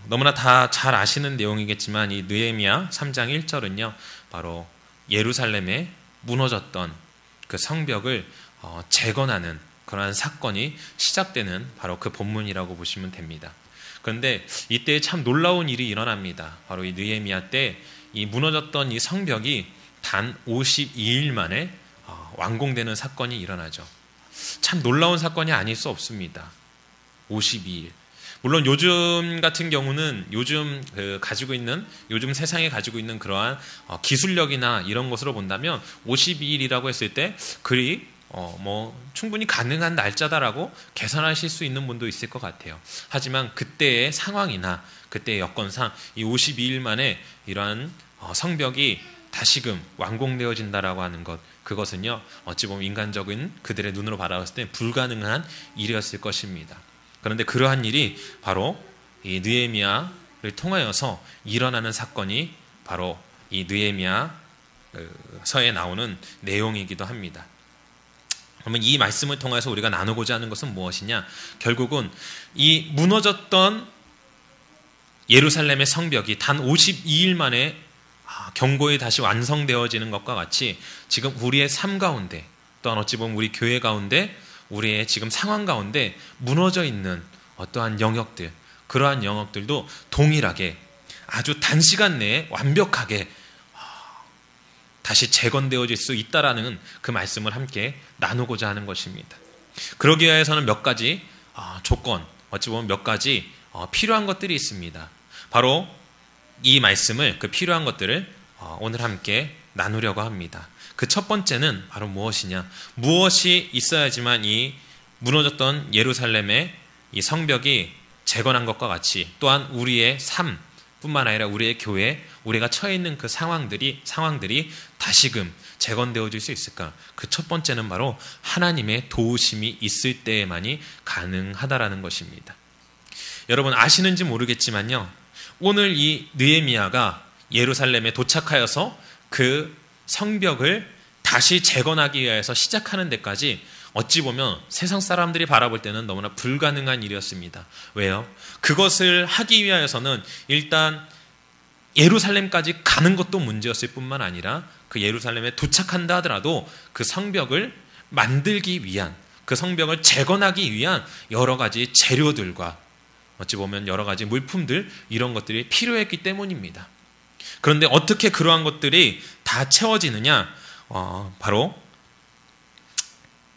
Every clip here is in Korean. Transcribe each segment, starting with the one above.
너무나 다 잘 아시는 내용이겠지만 이 느헤미야 3장 1절은요. 바로 예루살렘에 무너졌던 그 성벽을 재건하는 그러한 사건이 시작되는 바로 그 본문이라고 보시면 됩니다. 그런데 이때 참 놀라운 일이 일어납니다. 바로 이 느헤미야 때 이 무너졌던 이 성벽이 단 52일 만에 완공되는 사건이 일어나죠. 참 놀라운 사건이 아닐 수 없습니다. 52일. 물론 요즘 같은 경우는 요즘 세상에 가지고 있는 그러한 기술력이나 이런 것으로 본다면 52일이라고 했을 때 그리 충분히 가능한 날짜다라고 계산하실 수 있는 분도 있을 것 같아요. 하지만 그때의 상황이나 그때의 여건상 이 52일 만에 이러한 성벽이 다시금 완공되어진다라고 하는 것, 그것은요 어찌 보면 인간적인 그들의 눈으로 바라봤을 때 불가능한 일이었을 것입니다. 그런데 그러한 일이 바로 이 느헤미야를 통하여서 일어나는 사건이 바로 이 느헤미야서에 나오는 내용이기도 합니다. 그러면 이 말씀을 통해서 우리가 나누고자 하는 것은 무엇이냐? 결국은 이 무너졌던 예루살렘의 성벽이 단 52일 만에 견고히 다시 완성되어지는 것과 같이 지금 우리의 삶 가운데, 또한 어찌 보면 우리 교회 가운데, 우리의 지금 상황 가운데 무너져 있는 어떠한 영역들, 그러한 영역들도 동일하게 아주 단시간 내에 완벽하게 다시 재건되어질 수 있다라는 그 말씀을 함께 나누고자 하는 것입니다. 그러기 위해서는 몇 가지 조건, 어찌 보면 몇 가지 필요한 것들이 있습니다. 바로 이 말씀을, 그 필요한 것들을 오늘 함께 나누려고 합니다. 그 첫 번째는 바로 무엇이냐? 무엇이 있어야지만 이 무너졌던 예루살렘의 이 성벽이 재건한 것과 같이 또한 우리의 삶뿐만 아니라 우리의 교회, 우리가 처해 있는 그 상황들이 다시금 재건되어질 수 있을까? 그 첫 번째는 바로 하나님의 도우심이 있을 때에만이 가능하다라는 것입니다. 여러분 아시는지 모르겠지만요, 오늘 이 느헤미야가 예루살렘에 도착하여서 그 성벽을 다시 재건하기 위해서 시작하는 데까지 어찌 보면 세상 사람들이 바라볼 때는 너무나 불가능한 일이었습니다. 왜요? 그것을 하기 위하여서는 일단 예루살렘까지 가는 것도 문제였을 뿐만 아니라 그 예루살렘에 도착한다 하더라도 그 성벽을 만들기 위한, 그 성벽을 재건하기 위한 여러 가지 재료들과 어찌 보면 여러 가지 물품들, 이런 것들이 필요했기 때문입니다. 그런데 어떻게 그러한 것들이 다 채워지느냐? 바로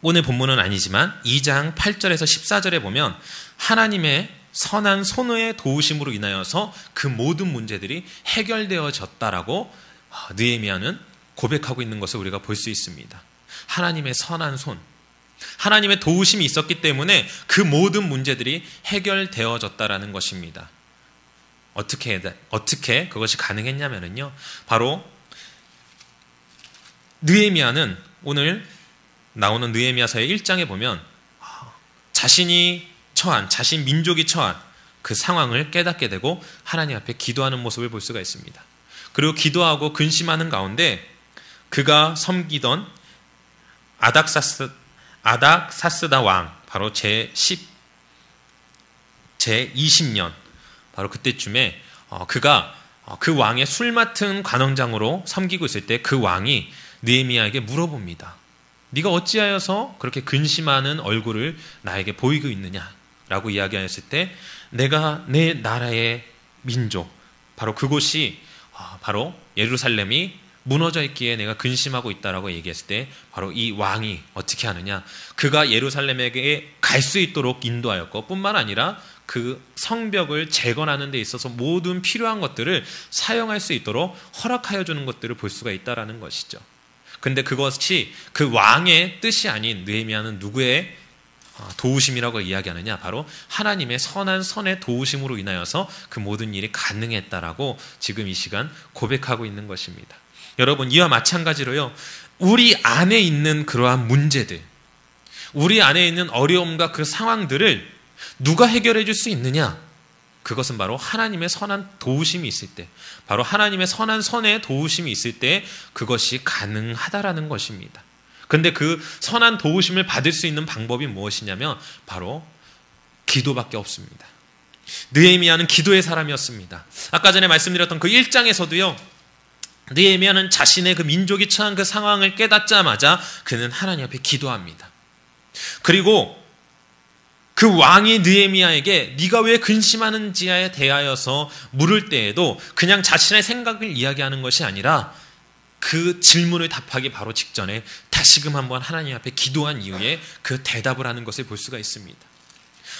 오늘 본문은 아니지만 2장 8절에서 14절에 보면 하나님의 선한 손의 도우심으로 인하여서 그 모든 문제들이 해결되어졌다라고 느헤미야는 고백하고 있는 것을 우리가 볼 수 있습니다. 하나님의 선한 손, 하나님의 도우심이 있었기 때문에 그 모든 문제들이 해결되어졌다라는 것입니다. 어떻게 그것이 가능했냐면요, 바로 느헤미야는 오늘 나오는 느헤미야서의 1장에 보면 자신 민족이 처한 그 상황을 깨닫게 되고 하나님 앞에 기도하는 모습을 볼 수가 있습니다. 그리고 기도하고 근심하는 가운데 그가 섬기던 아닥사스다 왕, 바로 제20년, 바로 그때쯤에 그가 그 왕의 술 맡은 관원장으로 섬기고 있을 때 그 왕이 느헤미야에게 물어봅니다. 네가 어찌하여서 그렇게 근심하는 얼굴을 나에게 보이고 있느냐라고 이야기하였을 때, 내가 내 나라의 민족, 바로 그곳이 바로 예루살렘이 무너져 있기에 내가 근심하고 있다라고 얘기했을 때, 바로 이 왕이 어떻게 하느냐, 그가 예루살렘에게 갈 수 있도록 인도하였고 뿐만 아니라 그 성벽을 재건하는 데 있어서 모든 필요한 것들을 사용할 수 있도록 허락하여 주는 것들을 볼 수가 있다라는 것이죠. 근데 그것이 그 왕의 뜻이 아닌 느헤미야는 누구의 도우심이라고 이야기하느냐, 바로 하나님의 선한 선의 도우심으로 인하여서 그 모든 일이 가능했다라고 지금 이 시간 고백하고 있는 것입니다. 여러분, 이와 마찬가지로요, 우리 안에 있는 그러한 문제들, 우리 안에 있는 어려움과 그 상황들을 누가 해결해 줄 수 있느냐? 그것은 바로 하나님의 선한 도우심이 있을 때, 바로 하나님의 선한 선의 도우심이 있을 때 그것이 가능하다라는 것입니다. 그런데 그 선한 도우심을 받을 수 있는 방법이 무엇이냐면 바로 기도밖에 없습니다. 느헤미야는 기도의 사람이었습니다. 아까 전에 말씀드렸던 그 1장에서도요. 느헤미야는 자신의 그 민족이 처한 그 상황을 깨닫자마자 그는 하나님 앞에 기도합니다. 그리고 그 왕이 느헤미야에게 네가 왜 근심하는지에 대하여서 물을 때에도 그냥 자신의 생각을 이야기하는 것이 아니라 그 질문을 답하기 바로 직전에 다시금 한번 하나님 앞에 기도한 이후에 그 대답을 하는 것을 볼 수가 있습니다.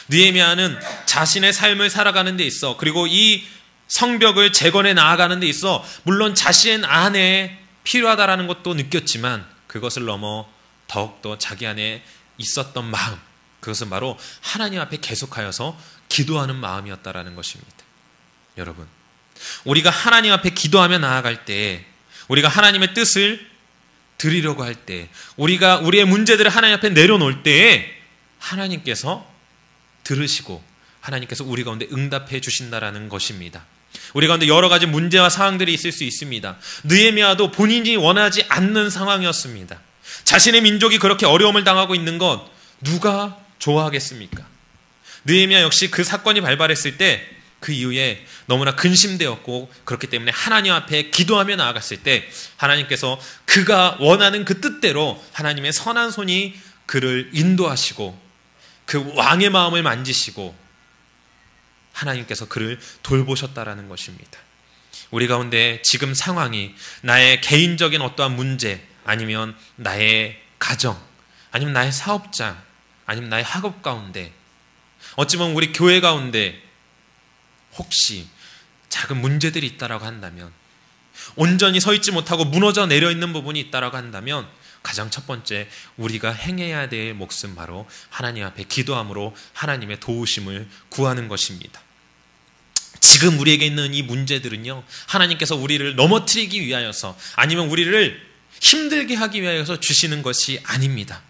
느헤미야는 자신의 삶을 살아가는 데 있어, 그리고 이 성벽을 재건해 나아가는 데 있어 물론 자신 안에 필요하다라는 것도 느꼈지만 그것을 넘어 더욱더 자기 안에 있었던 마음, 그것은 바로 하나님 앞에 계속하여서 기도하는 마음이었다라는 것입니다. 여러분, 우리가 하나님 앞에 기도하며 나아갈 때, 우리가 하나님의 뜻을 드리려고 할 때, 우리가 우리의 문제들을 하나님 앞에 내려놓을 때에 하나님께서 들으시고 하나님께서 우리 가운데 응답해 주신다라는 것입니다. 우리 가운데 여러 가지 문제와 상황들이 있을 수 있습니다. 느헤미야도 본인이 원하지 않는 상황이었습니다. 자신의 민족이 그렇게 어려움을 당하고 있는 것 누가 좋아하겠습니까? 느헤미야 역시 그 사건이 발발했을 때 그 이후에 너무나 근심되었고, 그렇기 때문에 하나님 앞에 기도하며 나아갔을 때 하나님께서 그가 원하는 그 뜻대로 하나님의 선한 손이 그를 인도하시고 그 왕의 마음을 만지시고 하나님께서 그를 돌보셨다라는 것입니다. 우리 가운데 지금 상황이 나의 개인적인 어떠한 문제, 아니면 나의 가정, 아니면 나의 사업장, 아니면 나의 학업 가운데, 어찌 보면 우리 교회 가운데 혹시 작은 문제들이 있다라고 한다면, 온전히 서 있지 못하고 무너져 내려 있는 부분이 있다라고 한다면, 가장 첫 번째 우리가 행해야 될 몫은 바로 하나님 앞에 기도함으로 하나님의 도우심을 구하는 것입니다. 지금 우리에게 있는 이 문제들은요, 하나님께서 우리를 넘어뜨리기 위하여서, 아니면 우리를 힘들게 하기 위하여서 주시는 것이 아닙니다.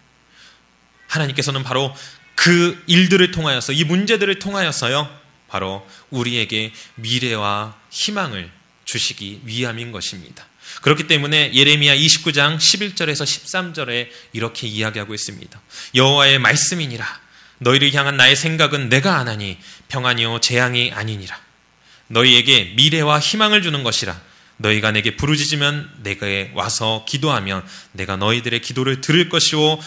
하나님께서는 바로 그 일들을 통하여서, 이 문제들을 통하여서요, 바로 우리에게 미래와 희망을 주시기 위함인 것입니다. 그렇기 때문에 예레미야 29장 11절에서 13절에 이렇게 이야기하고 있습니다. 여호와의 말씀이니라. 너희를 향한 나의 생각은 내가 아나니 평안이요 재앙이 아니니라. 너희에게 미래와 희망을 주는 것이라. 너희가 내게 부르짖으면 내게 와서 기도하면 내가 너희들의 기도를 들을 것이요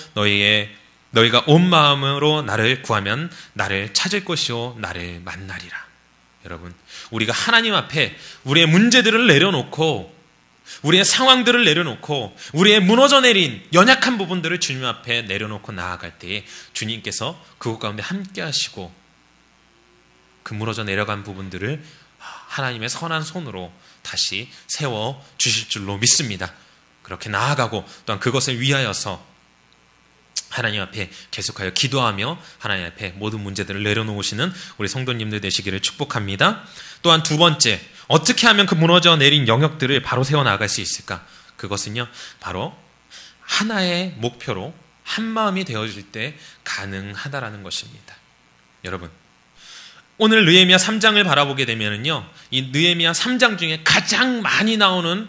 너희가 온 마음으로 나를 구하면 나를 찾을 것이요 나를 만나리라. 여러분, 우리가 하나님 앞에 우리의 문제들을 내려놓고, 우리의 상황들을 내려놓고, 우리의 무너져 내린 연약한 부분들을 주님 앞에 내려놓고 나아갈 때에 주님께서 그곳 가운데 함께 하시고 그 무너져 내려간 부분들을 하나님의 선한 손으로 다시 세워 주실 줄로 믿습니다. 그렇게 나아가고 또한 그것을 위하여서 하나님 앞에 계속하여 기도하며 하나님 앞에 모든 문제들을 내려놓으시는 우리 성도님들 되시기를 축복합니다. 또한 두 번째, 어떻게 하면 그 무너져 내린 영역들을 바로 세워나갈 수 있을까? 그것은요, 바로 하나의 목표로 한 마음이 되어질 때 가능하다라는 것입니다. 여러분, 오늘 느헤미야 3장을 바라보게 되면은요, 이 느헤미야 3장 중에 가장 많이 나오는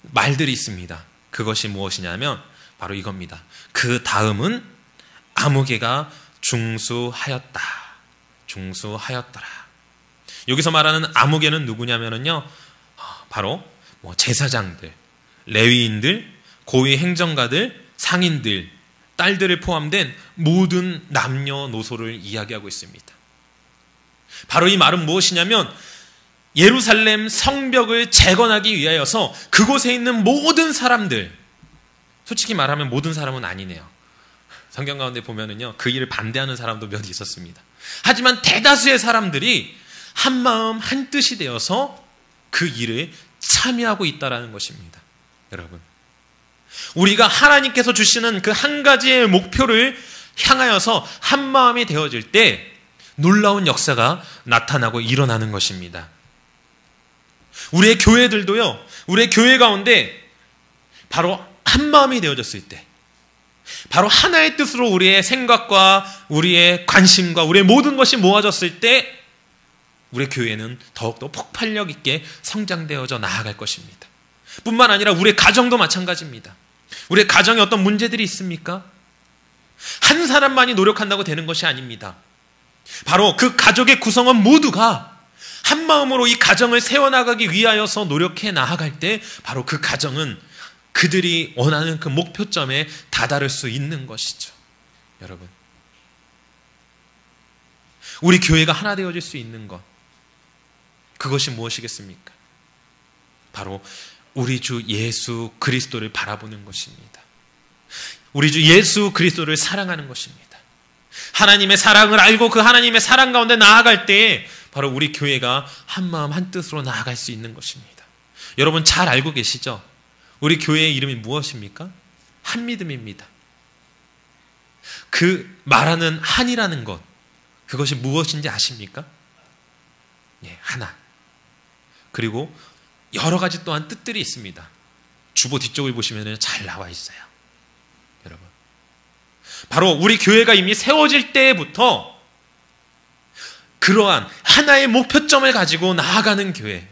말들이 있습니다. 그것이 무엇이냐면 바로 이겁니다. 그 다음은 아무개가 중수하였다. 중수하였더라. 여기서 말하는 아무개는 누구냐면은요, 바로 제사장들, 레위인들, 고위 행정가들, 상인들, 딸들을 포함된 모든 남녀노소를 이야기하고 있습니다. 바로 이 말은 무엇이냐면 예루살렘 성벽을 재건하기 위하여서 그곳에 있는 모든 사람들, 솔직히 말하면 모든 사람은 아니네요. 성경 가운데 보면은요, 그 일을 반대하는 사람도 몇 있었습니다. 하지만 대다수의 사람들이 한 마음 한 뜻이 되어서 그 일을 참여하고 있다라는 것입니다. 여러분, 우리가 하나님께서 주시는 그 한 가지의 목표를 향하여서 한 마음이 되어질 때 놀라운 역사가 나타나고 일어나는 것입니다. 우리의 교회들도요, 우리의 교회 가운데 바로 한 마음이 되어졌을 때, 바로 하나의 뜻으로 우리의 생각과 우리의 관심과 우리의 모든 것이 모아졌을 때 우리의 교회는 더욱더 폭발력 있게 성장되어져 나아갈 것입니다. 뿐만 아니라 우리의 가정도 마찬가지입니다. 우리의 가정에 어떤 문제들이 있습니까? 한 사람만이 노력한다고 되는 것이 아닙니다. 바로 그 가족의 구성원 모두가 한 마음으로 이 가정을 세워나가기 위하여서 노력해 나아갈 때 바로 그 가정은 그들이 원하는 그 목표점에 다다를 수 있는 것이죠. 여러분, 우리 교회가 하나 되어질 수 있는 것, 그것이 무엇이겠습니까? 바로 우리 주 예수 그리스도를 바라보는 것입니다. 우리 주 예수 그리스도를 사랑하는 것입니다. 하나님의 사랑을 알고 그 하나님의 사랑 가운데 나아갈 때에 바로 우리 교회가 한 마음 한 뜻으로 나아갈 수 있는 것입니다. 여러분 잘 알고 계시죠? 우리 교회의 이름이 무엇입니까? 한믿음입니다. 그 말하는 한이라는 것, 그것이 무엇인지 아십니까? 예, 하나. 그리고 여러 가지 또한 뜻들이 있습니다. 주보 뒤쪽을 보시면 잘 나와 있어요. 여러분, 바로 우리 교회가 이미 세워질 때부터 그러한 하나의 목표점을 가지고 나아가는 교회,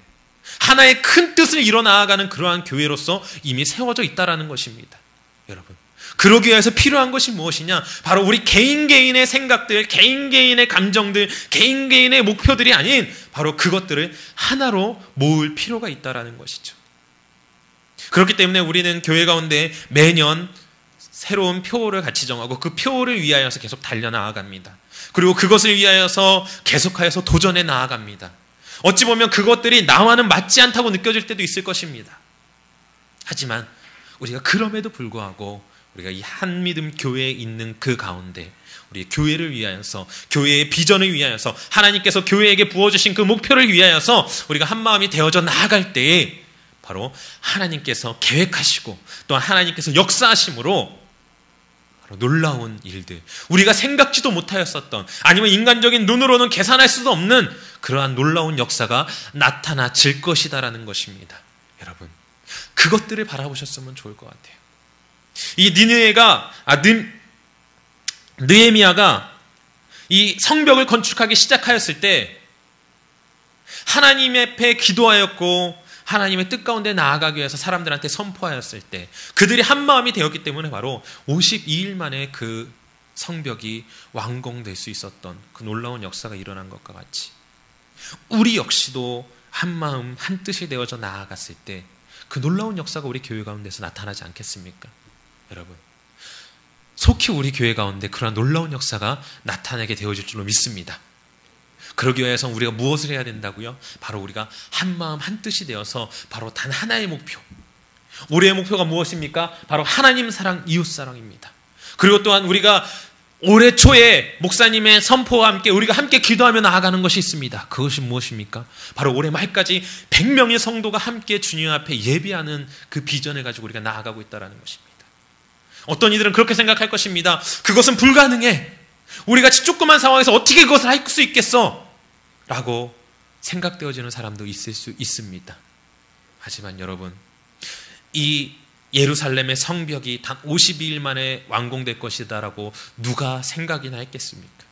하나의 큰 뜻을 이뤄 나아가는 그러한 교회로서 이미 세워져 있다는 것입니다. 여러분, 그러기 위해서 필요한 것이 무엇이냐? 바로 우리 개인의 생각들, 개인의 감정들, 개인의 목표들이 아닌 바로 그것들을 하나로 모을 필요가 있다는 것이죠. 그렇기 때문에 우리는 교회 가운데 매년 새로운 표를 같이 정하고 그 표를 위하여서 계속 달려나아갑니다. 그리고 그것을 위하여서 계속하여서 도전해 나아갑니다. 어찌 보면 그것들이 나와는 맞지 않다고 느껴질 때도 있을 것입니다. 하지만 우리가 그럼에도 불구하고 우리가 이 한믿음 교회에 있는 그 가운데 우리 교회를 위하여서, 교회의 비전을 위하여서, 하나님께서 교회에게 부어주신 그 목표를 위하여서 우리가 한마음이 되어져 나아갈 때에 바로 하나님께서 계획하시고 또한 하나님께서 역사하심으로 놀라운 일들, 우리가 생각지도 못하였었던, 아니면 인간적인 눈으로는 계산할 수도 없는 그러한 놀라운 역사가 나타나질 것이다라는 것입니다. 여러분, 그것들을 바라보셨으면 좋을 것 같아요. 이 느헤미야가 이 성벽을 건축하기 시작하였을 때 하나님 앞에 기도하였고 하나님의 뜻 가운데 나아가기 위해서 사람들한테 선포하였을 때 그들이 한 마음이 되었기 때문에 바로 52일 만에 그 성벽이 완공될 수 있었던 그 놀라운 역사가 일어난 것과 같이 우리 역시도 한 마음 한 뜻이 되어져 나아갔을 때 그 놀라운 역사가 우리 교회 가운데서 나타나지 않겠습니까? 여러분, 속히 우리 교회 가운데 그러한 놀라운 역사가 나타나게 되어질 줄로 믿습니다. 그러기 위해서 우리가 무엇을 해야 된다고요? 바로 우리가 한 마음 한 뜻이 되어서 바로 단 하나의 목표, 우리의 목표가 무엇입니까? 바로 하나님 사랑, 이웃 사랑입니다. 그리고 또한 우리가 올해 초에 목사님의 선포와 함께 우리가 함께 기도하며 나아가는 것이 있습니다. 그것이 무엇입니까? 바로 올해 말까지 100명의 성도가 함께 주님 앞에 예배하는 그 비전을 가지고 우리가 나아가고 있다는 것입니다. 어떤 이들은 그렇게 생각할 것입니다. 그것은 불가능해. 우리가 조그만 상황에서 어떻게 그것을 할 수 있겠어? 라고 생각되어지는 사람도 있을 수 있습니다. 하지만 여러분, 이 예루살렘의 성벽이 단 52일 만에 완공될 것이다라고 누가 생각이나 했겠습니까?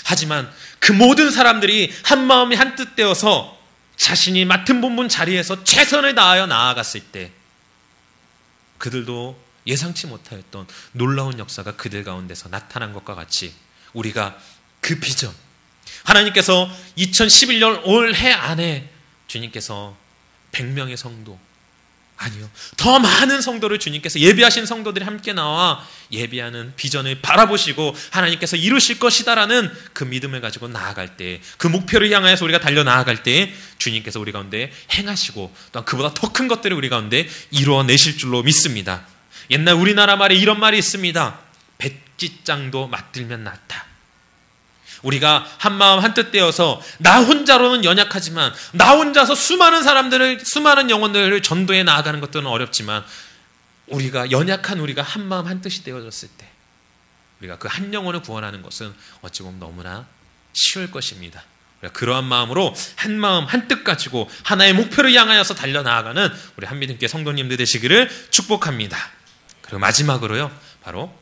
하지만 그 모든 사람들이 한 마음이 한 뜻 되어서 자신이 맡은 본분 자리에서 최선을 다하여 나아갔을 때 그들도 예상치 못하였던 놀라운 역사가 그들 가운데서 나타난 것과 같이 우리가 그 비전, 하나님께서 2011년 올해 안에 주님께서 100명의 성도, 아니요, 더 많은 성도를 주님께서 예배하신 성도들이 함께 나와 예배하는 비전을 바라보시고 하나님께서 이루실 것이다라는 그 믿음을 가지고 나아갈 때, 그 목표를 향하여서 우리가 달려 나아갈 때 주님께서 우리 가운데 행하시고 또한 그보다 더 큰 것들을 우리 가운데 이루어내실 줄로 믿습니다. 옛날 우리나라 말에 이런 말이 있습니다. 백지장도 맞들면 낫다. 우리가 한마음 한뜻 되어서 나 혼자로는 연약하지만 나 혼자서 수많은 영혼들을 전도해 나아가는 것들은 어렵지만 우리가 연약한 우리가 한마음 한뜻이 되어졌을 때 우리가 그 한 영혼을 구원하는 것은 어찌 보면 너무나 쉬울 것입니다. 우리가 그러한 마음으로 한마음 한뜻 가지고 하나의 목표를 향하여서 달려나아가는 우리 한미등교회 성도님들 되시기를 축복합니다. 그리고 마지막으로요, 바로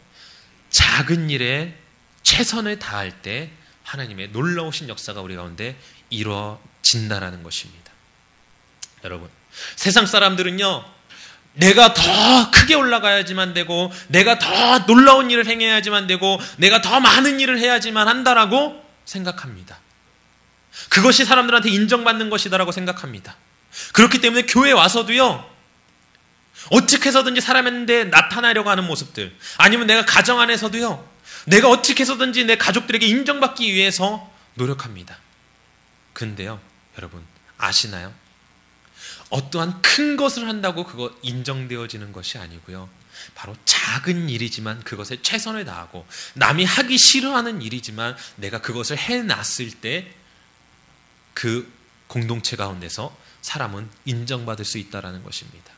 작은 일에 최선을 다할 때 하나님의 놀라우신 역사가 우리 가운데 이루어진다라는 것입니다. 여러분, 세상 사람들은요, 내가 더 크게 올라가야지만 되고 내가 더 놀라운 일을 행해야지만 되고 내가 더 많은 일을 해야지만 한다라고 생각합니다. 그것이 사람들한테 인정받는 것이다라고 생각합니다. 그렇기 때문에 교회에 와서도요, 어떻게 해서든지 사람인데 나타나려고 하는 모습들, 아니면 내가 가정 안에서도요, 내가 어떻게 해서든지 내 가족들에게 인정받기 위해서 노력합니다. 근데요, 여러분 아시나요? 어떠한 큰 것을 한다고 그거 인정되어지는 것이 아니고요, 바로 작은 일이지만 그것에 최선을 다하고 남이 하기 싫어하는 일이지만 내가 그것을 해놨을 때 그 공동체 가운데서 사람은 인정받을 수 있다는 것입니다.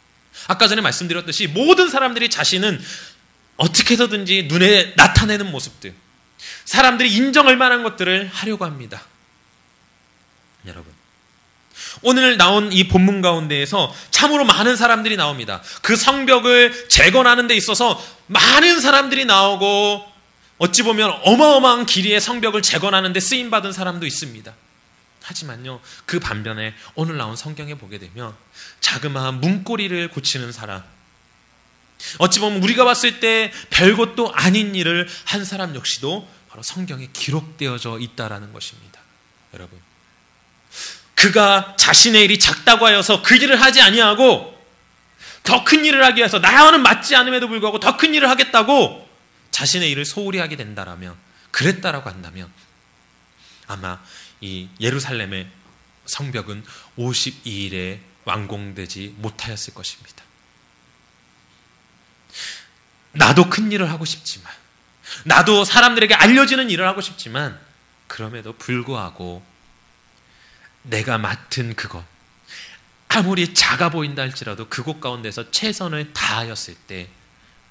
아까 전에 말씀드렸듯이 모든 사람들이 자신은 어떻게 해서든지 눈에 나타내는 모습들, 사람들이 인정할 만한 것들을 하려고 합니다. 여러분, 오늘 나온 이 본문 가운데에서 참으로 많은 사람들이 나옵니다. 그 성벽을 재건하는 데 있어서 많은 사람들이 나오고, 어찌 보면 어마어마한 길이의 성벽을 재건하는 데 쓰임받은 사람도 있습니다. 하지만요, 그 반면에 오늘 나온 성경에 보게 되면 자그마한 문고리를 고치는 사람, 어찌 보면 우리가 봤을 때 별것도 아닌 일을 한 사람 역시도 바로 성경에 기록되어져 있다라는 것입니다. 여러분, 그가 자신의 일이 작다고 하여서 그 일을 하지 아니하고 더 큰 일을 하기 위해서 나와는 맞지 않음에도 불구하고 더 큰 일을 하겠다고 자신의 일을 소홀히 하게 된다라면, 그랬다라고 한다면 아마 이 예루살렘의 성벽은 52일에 완공되지 못하였을 것입니다. 나도 큰 일을 하고 싶지만, 나도 사람들에게 알려지는 일을 하고 싶지만, 그럼에도 불구하고 내가 맡은 그것, 아무리 작아 보인다 할지라도 그곳 가운데서 최선을 다하였을 때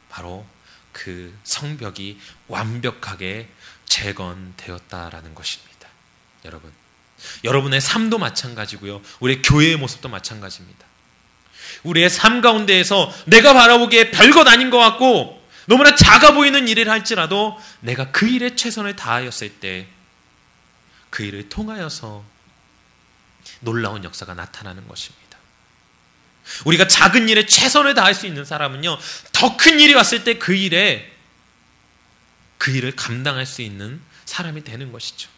바로 그 성벽이 완벽하게 재건되었다라는 것입니다. 여러분, 여러분의 삶도 마찬가지고요, 우리의 교회의 모습도 마찬가지입니다. 우리의 삶 가운데에서 내가 바라보기에 별것 아닌 것 같고 너무나 작아 보이는 일을 할지라도 내가 그 일에 최선을 다하였을 때 그 일을 통하여서 놀라운 역사가 나타나는 것입니다. 우리가 작은 일에 최선을 다할 수 있는 사람은요, 더 큰 일이 왔을 때 그 일을 감당할 수 있는 사람이 되는 것이죠.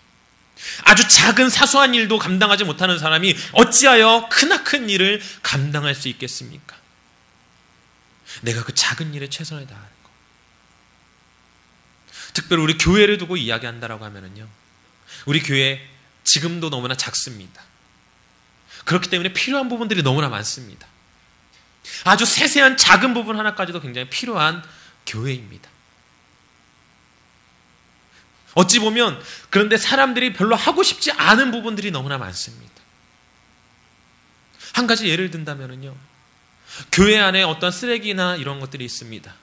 아주 작은 사소한 일도 감당하지 못하는 사람이 어찌하여 크나큰 일을 감당할 수 있겠습니까? 내가 그 작은 일에 최선을 다하는 것. 특별히 우리 교회를 두고 이야기한다라고 하면은요, 우리 교회 지금도 너무나 작습니다. 그렇기 때문에 필요한 부분들이 너무나 많습니다. 아주 세세한 작은 부분 하나까지도 굉장히 필요한 교회입니다. 어찌 보면 그런데 사람들이 별로 하고 싶지 않은 부분들이 너무나 많습니다. 한 가지 예를 든다면요, 교회 안에 어떤 쓰레기나 이런 것들이 있습니다.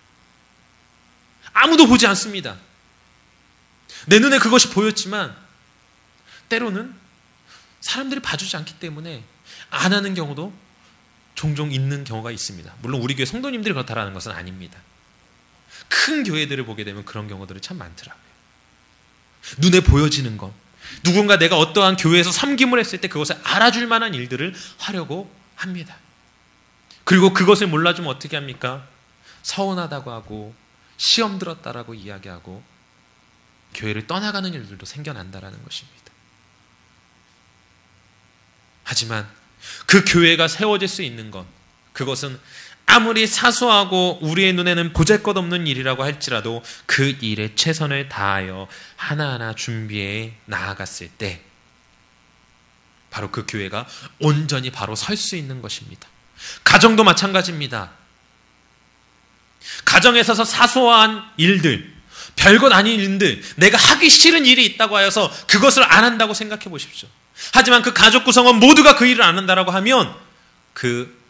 아무도 보지 않습니다. 내 눈에 그것이 보였지만 때로는 사람들이 봐주지 않기 때문에 안 하는 경우도 종종 있는 경우가 있습니다. 물론 우리 교회 성도님들이 그렇다라는 것은 아닙니다. 큰 교회들을 보게 되면 그런 경우들이 참 많더라고요. 눈에 보여지는 것, 누군가 내가 어떠한 교회에서 섬김을 했을 때 그것을 알아줄 만한 일들을 하려고 합니다. 그리고 그것을 몰라주면 어떻게 합니까? 서운하다고 하고 시험 들었다라고 이야기하고 교회를 떠나가는 일들도 생겨난다라는 것입니다. 하지만 그 교회가 세워질 수 있는 것, 그것은 아무리 사소하고 우리의 눈에는 보잘것없는 일이라고 할지라도 그 일에 최선을 다하여 하나하나 준비해 나아갔을 때 바로 그 교회가 온전히 바로 설 수 있는 것입니다. 가정도 마찬가지입니다. 가정에 있어서 사소한 일들, 별것 아닌 일들, 내가 하기 싫은 일이 있다고 하여서 그것을 안 한다고 생각해 보십시오. 하지만 그 가족 구성원 모두가 그 일을 안 한다라고 하면 그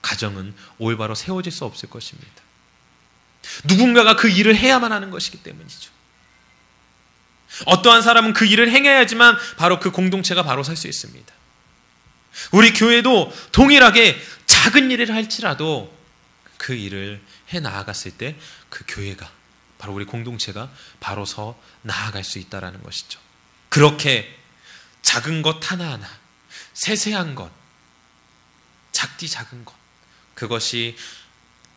가정은 올바로 세워질 수 없을 것입니다. 누군가가 그 일을 해야만 하는 것이기 때문이죠. 어떠한 사람은 그 일을 행해야지만 바로 그 공동체가 바로 설 수 있습니다. 우리 교회도 동일하게 작은 일을 할지라도 그 일을 해 나아갔을 때 그 교회가, 바로 우리 공동체가 바로 서 나아갈 수 있다는 것이죠. 그렇게 작은 것 하나하나, 세세한 것, 작디 작은 것, 그것이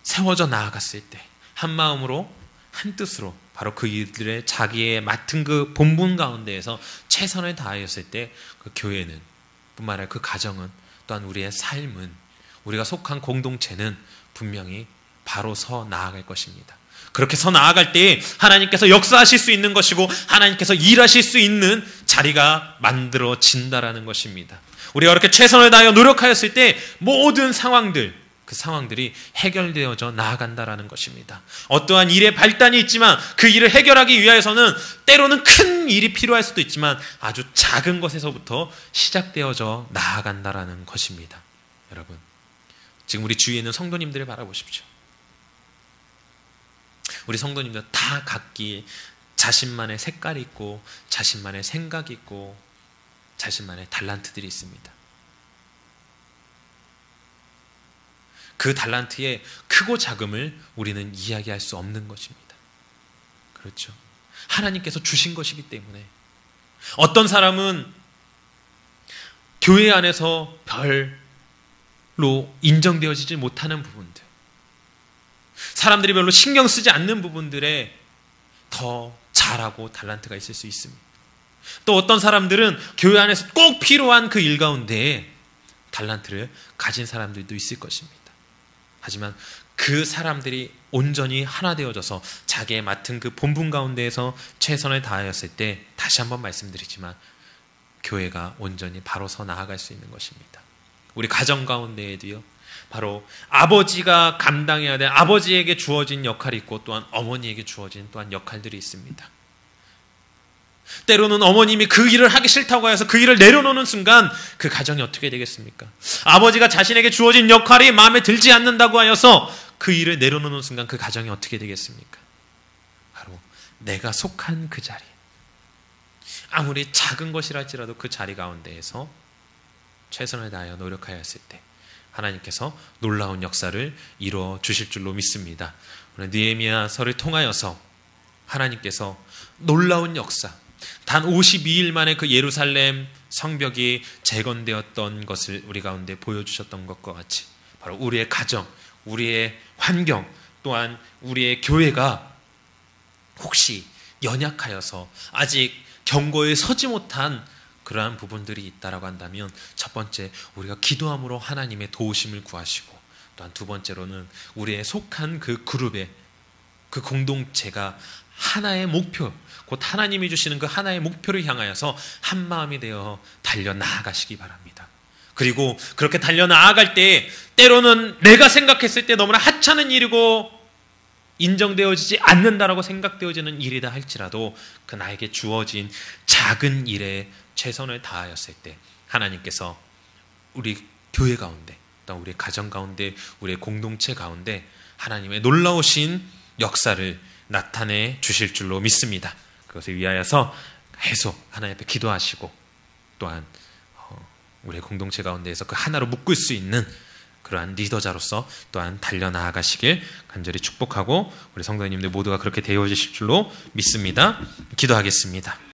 세워져 나아갔을 때 한 마음으로 한 뜻으로 바로 그들의 자기의 맡은 그 본분 가운데에서 최선을 다하였을 때 그 교회는 뿐만 아니라 그 가정은 또한 우리의 삶은 우리가 속한 공동체는 분명히 바로 서 나아갈 것입니다. 그렇게 서 나아갈 때 하나님께서 역사하실 수 있는 것이고 하나님께서 일하실 수 있는 자리가 만들어진다라는 것입니다. 우리가 그렇게 최선을 다하여 노력하였을 때 모든 상황들, 그 상황들이 해결되어져 나아간다라는 것입니다. 어떠한 일의 발단이 있지만 그 일을 해결하기 위해서는 때로는 큰 일이 필요할 수도 있지만 아주 작은 것에서부터 시작되어져 나아간다라는 것입니다. 여러분, 지금 우리 주위에 있는 성도님들을 바라보십시오. 우리 성도님들 다 각기 자신만의 색깔이 있고 자신만의 생각이 있고 자신만의 달란트들이 있습니다. 그 달란트의 크고 작음을 우리는 이야기할 수 없는 것입니다. 그렇죠? 하나님께서 주신 것이기 때문에 어떤 사람은 교회 안에서 별로 인정되어지지 못하는 부분들, 사람들이 별로 신경 쓰지 않는 부분들에 더 잘하고 달란트가 있을 수 있습니다. 또 어떤 사람들은 교회 안에서 꼭 필요한 그 일 가운데에 달란트를 가진 사람들도 있을 것입니다. 하지만 그 사람들이 온전히 하나 되어져서 자기의 맡은 그 본분 가운데에서 최선을 다하였을 때 다시 한번 말씀드리지만 교회가 온전히 바로 서 나아갈 수 있는 것입니다. 우리 가정 가운데에도요, 바로 아버지가 감당해야 될 아버지에게 주어진 역할이 있고 또한 어머니에게 주어진 또한 역할들이 있습니다. 때로는 어머님이 그 일을 하기 싫다고 해서 그 일을 내려놓는 순간 그 가정이 어떻게 되겠습니까? 아버지가 자신에게 주어진 역할이 마음에 들지 않는다고 하여서 그 일을 내려놓는 순간 그 가정이 어떻게 되겠습니까? 바로 내가 속한 그 자리, 아무리 작은 것이랄지라도 그 자리 가운데에서 최선을 다하여 노력하였을 때 하나님께서 놀라운 역사를 이루어 주실 줄로 믿습니다. 오늘 느헤미야서를 통하여서 하나님께서 놀라운 역사, 단 52일 만에 그 예루살렘 성벽이 재건되었던 것을 우리 가운데 보여주셨던 것과 같이 바로 우리의 가정, 우리의 환경, 또한 우리의 교회가 혹시 연약하여서 아직 경고에 서지 못한 그러한 부분들이 있다라고 한다면 첫 번째, 우리가 기도함으로 하나님의 도우심을 구하시고 또한 두 번째로는 우리의 속한 그 그룹의 그 공동체가 하나의 목표, 곧 하나님이 주시는 그 하나의 목표를 향하여서 한 마음이 되어 달려나아가시기 바랍니다. 그리고 그렇게 달려나아갈 때 때로는 내가 생각했을 때 너무나 하찮은 일이고 인정되어지지 않는다라고 생각되어지는 일이다 할지라도 그 나에게 주어진 작은 일에 최선을 다하였을 때 하나님께서 우리 교회 가운데, 또 우리 가정 가운데, 우리의 공동체 가운데 하나님의 놀라우신 역사를 나타내 주실 줄로 믿습니다. 그것을 위하여서 계속 하나님 앞에 기도하시고 또한 우리의 공동체 가운데에서 그 하나로 묶을 수 있는 그러한 리더자로서 또한 달려나아가시길 간절히 축복하고 우리 성도님들 모두가 그렇게 되어지실 줄로 믿습니다. 기도하겠습니다.